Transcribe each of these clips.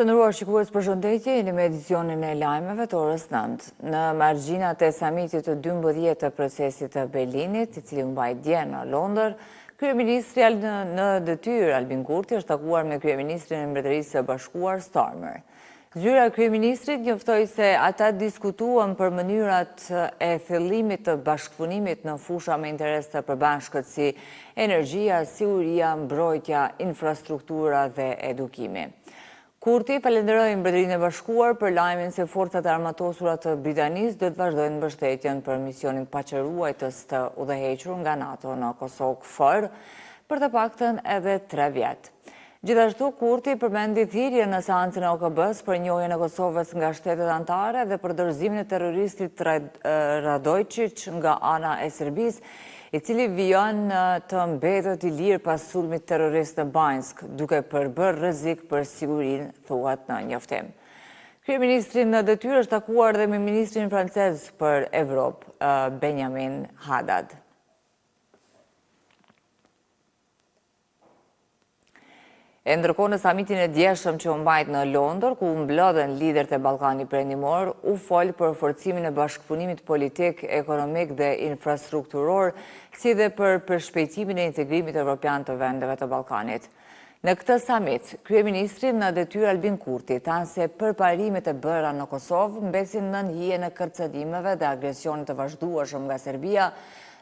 Të nderuar shikues, përshëndetje, jeni me edicionin e lajmeve të orës 9. Në margjinat e samitit të 12 të procesit të Berlinit, i cili u mbaj dje në Londër, kryeministri në detyrë Albin Kurti është takuar me kryeministrin e Mbretërisë së Bashkuar Starmer. Zyra e kryeministrit njoftoi se ata diskutuan për mënyrat e fillimit të bashkëpunimit në fusha me interes të përbashkët si energjia, siguria, mbrojtja, infrastruktura dhe edukimi. Kurti falenderoi Mbretërinë e Bashkuar për lajmin se forcat e armatosura të Britanisë do të vazhdojnë mbështetjen për misionin paqëruajtës të udhëhequr nga NATO në Kosovë KFOR për të paktën edhe 3 vjet. Gjithashtu, Kurti përmendi thirrjen në seancën e OKB-s për njohjen e Kosovës nga shtetet anëtare dhe për dorëzimin e terroristit Radojčić nga ana e Serbisë, i cili vijon të mbetet i lirë pas sulmit terrorist në Banjsk, duke përbërë rrezik për sigurinë, thuhet në njoftim. Kryeministri në detyrë është takuar dhe me ministrin francez për Evropë, Benjamin Haddad. E ndërkohë në samitin e djeshëm që u mbajt në Londër, ku mblodhen liderët e Ballkanit Perëndimor, u fol për forcimin e bashkëpunimit politik, ekonomik dhe infrastrukturor, si dhe për përshpejtimin e integrimit evropian të vendeve të Ballkanit. Në këtë samit, kryeministri në detyrë Albin Kurti thanë se përparimet e bëra në Kosovë mbesin nën hijen e kërcënimeve dhe agresionit të vazhdueshëm nga Serbia,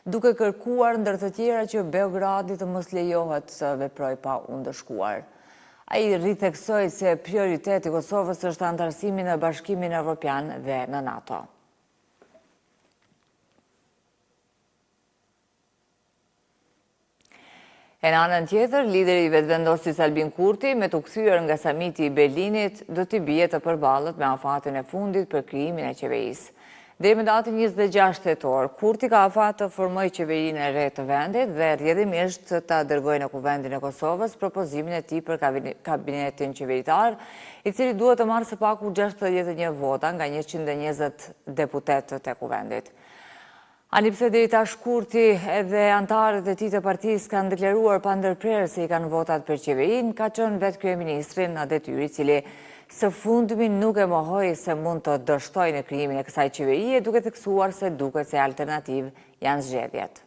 duke kërkuar ndër të tjera që Beogradi të mos lejohet të veprojë pa u ndëshkuar. Ai ritheksoi se prioriteti i Kosovës është anëtarësimi në Bashkimin Evropian dhe në NATO. E në anën tjetër, lideri i vetëvendosis Albin Kurti, me të kthyer nga samiti i Berlinit, do t'i bie të përballet me afatin e fundit për krijimin e qeverisë. Deri më datën 26 tetor, Kurti ka afat të formojë qeverinë e re të vendit dhe rrjedhimisht ta dërgojë në Kuvendin e Kosovës propozimin e tij për kabinetin qeveritar, i cili duhet të marrë së paku 61 vota nga 120 deputetët e Kuvendit. Ani pse deri tash Kurti edhe anëtarët e tij të partisë kanë deklaruar pa ndërprerje se i kanë votat për qeverinë, ka qenë vetë kryeministri në detyrë, i cili së fundmi nuk e mohoi se mund të dështojë në krijimin e kësaj qeverie, duke theksuar se duket se alternativë janë zgjedhjet.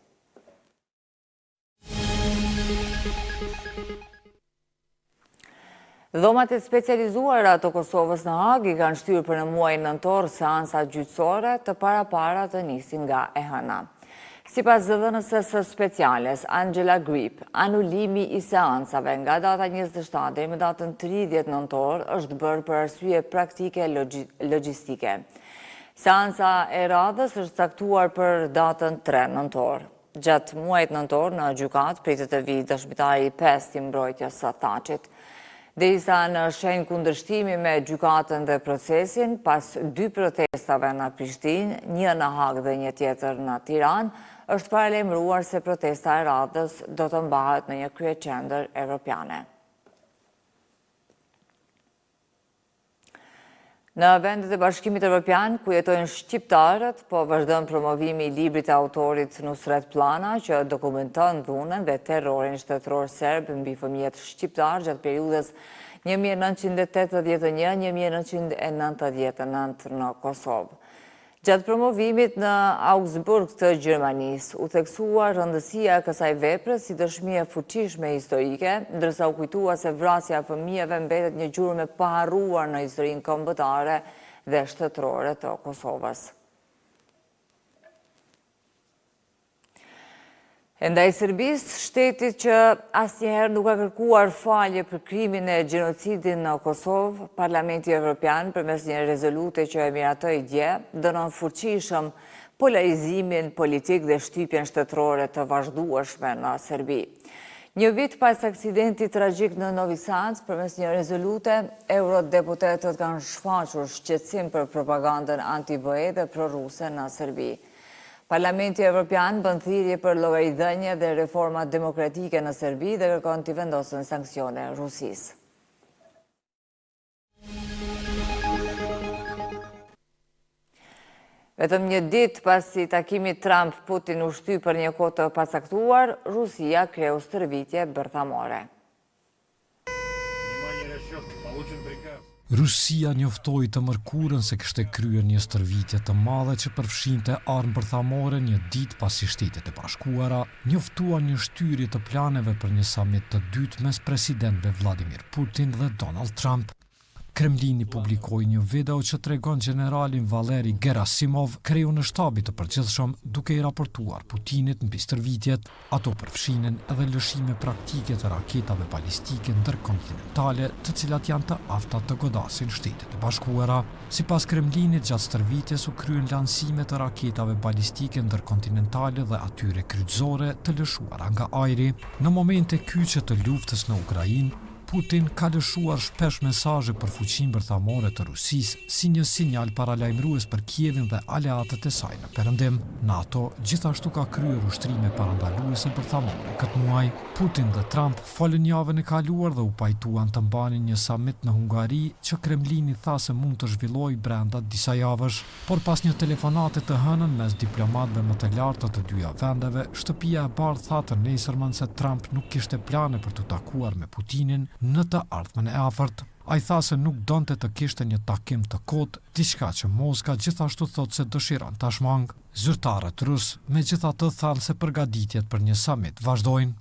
Dhomat e specializuara të Kosovës në Hag i kanë shtyrë për në muajin nëntor seansa gjyqësore të para të nisin nga e hëna. Sipas zëdhënësës së speciales Angela Grip, anulimi i seansave nga data 27 deri më datën 30 nëntor është bërë për arsye praktike logjistike. Seansa e radhës është caktuar për datën 3 nëntor. Gjatë muajit nëntor në gjykat pritet të vijë dëshmitari i 5 i mbrojtjes së Thaçit. Derisa në shenjë kundërshtimi me gjykatën dhe procesin, pas 2 protestave në Prishtinë, një në Hag dhe një tjetër në Tiranë, është paralajmëruar se protesta e radhës do të mbahet në një kryeqendër evropiane. Në vendet e Bashkimit Evropian, ku jetojnë shqiptarët, po vazhdon promovimi i librit të autorit Nusret Plana, që dokumenton dhunën dhe terrorin shtetëror serb mbi fëmijët shqiptar gjatë periudhës 1981-1999 në Kosovë. Gjatë promovimit në Augsburg të Gjermanisë, u theksua rëndësia e kësaj vepre si dëshmi e fuqishme historike, ndërsa u kujtua se vrasja e fëmijëve mbetet një gjurmë e paharruar në historinë kombëtare dhe shtetërore të Kosovës. Ndaj Serbisë, shtetit që asnjëherë nuk ka kërkuar falje për krimin e gjenocidit në Kosovë, Parlamenti Evropian, përmes një rezolute që e miratoi dje, dënon fuqishëm polarizimin politik dhe shtypjen shtetërore të vazhdueshme në Serbi. Një vit pas aksidentit tragjik në Novi Sad, përmes një rezolute, eurodeputetët kanë shfaqur shqetësim për propagandën anti-BE dhe proruse në Serbi. Parlamenti Evropian bën thirrje për llogaridhënie dhe reforma demokratike në Serbi dhe kërkon t'i vendosen sanksione Rusisë. Vetëm një ditë pasi takimit Trump-Putin u shty për një kohë të pacaktuar, Rusia kreu stërvitje bërthamore. Rusia njoftoi të mërkurën se kishte kryer një stërvitje të madhe që përfshinte armë bërthamore një ditë pasi Shtetet e Bashkuara njoftuan një shtyrje të planeve për një samit të dytë mes presidentëve Vladimir Putin dhe Donald Trump. Kremlini publikoi një video që tregon generalin Valeri Gerasimov, kreu në shtabit të përgjithshëm, duke i raportuar Putinit mbi stërvitjet. Ato përfshinin edhe lëshime praktike të raketave balistike ndërkontinentale, të cilat janë të afta të godasin Shtetet e Bashkuara. Sipas Kremlinit, gjatë stërvitjes u kryen lansime të raketave balistike ndërkontinentale dhe atyre kryqëzore të lëshuara nga ajri. Në momente kyçe të luftës në Ukrainë, Putin ka lëshuar shpesh mesazhe për fuqinë bërthamore të Rusisë si një sinjal paralajmërues për Kievin dhe aleatët e saj në perëndim. NATO gjithashtu ka kryer ushtrime parandaluese bërthamore këtë muaj. Putin dhe Trump folën javën e kaluar dhe u pajtuan të mbanin një samit në Hungari që Kremlini tha se mund të zhvillojë brenda disa javësh, por pas një telefonate të hënën mes diplomatëve më të lartë të dyja vendeve, Shtëpia e Bardhë tha të nesërmen se Trump nuk kishte plane për të takuar me Putinin në të ardhmen e afërt. Ai tha se nuk donte të kishte një takim të kotë, diçka që Moska gjithashtu thotë se dëshiron ta shmangë. Zyrtarët rus megjithatë thanë se përgatitjet për një samit vazhdojnë.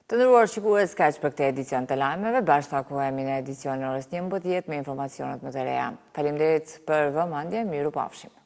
Të nderuar shikues, kaq për këtë edicion të lajmeve, bashkëtakohemi në edicionin orës 11 me informacionet më të reja. Faleminderit për vëmendje, miru pafshim.